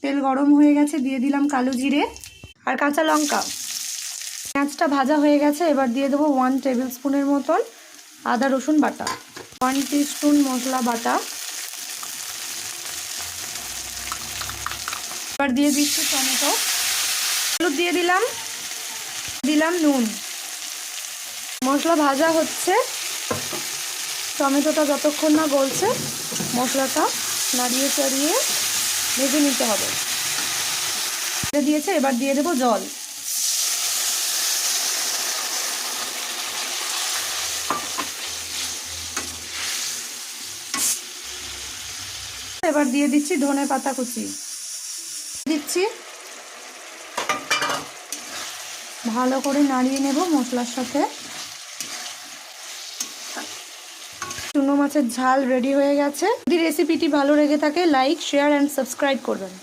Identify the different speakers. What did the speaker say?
Speaker 1: তেল গরম হয়ে গেছে, দিয়ে দিলাম কালো জিরে আর কাঁচা লঙ্কা। পেঁয়াজটা ভাজা হয়ে গেছে, এবার দিয়ে দেবো 1 টেবিল স্পুনের মতন আদা রসুন বাটা, 1 টিস্পুন মশলা বাটা। এবার দিয়ে দিচ্ছি টমেটো, হলুদ দিয়ে দিলাম নুন। মশলা ভাজা হচ্ছে, টমেটোটা যতক্ষণ না গলছে মশলাটা নাড়িয়ে চাড়িয়ে ভেজে নিতে হবে। দিয়েছে, এবার দিয়ে দেবো জল। এবার দিয়ে দিচ্ছি ধনে পাতা কুচি, দিচ্ছি, ভালো করে নাড়িয়ে নেব মশলার সাথে। চুনো মাছের ঝাল রেডি হয়ে গেছে। যদি রেসিপিটি ভালো লেগে থাকে লাইক, শেয়ার অ্যান্ড সাবস্ক্রাইব করবেন।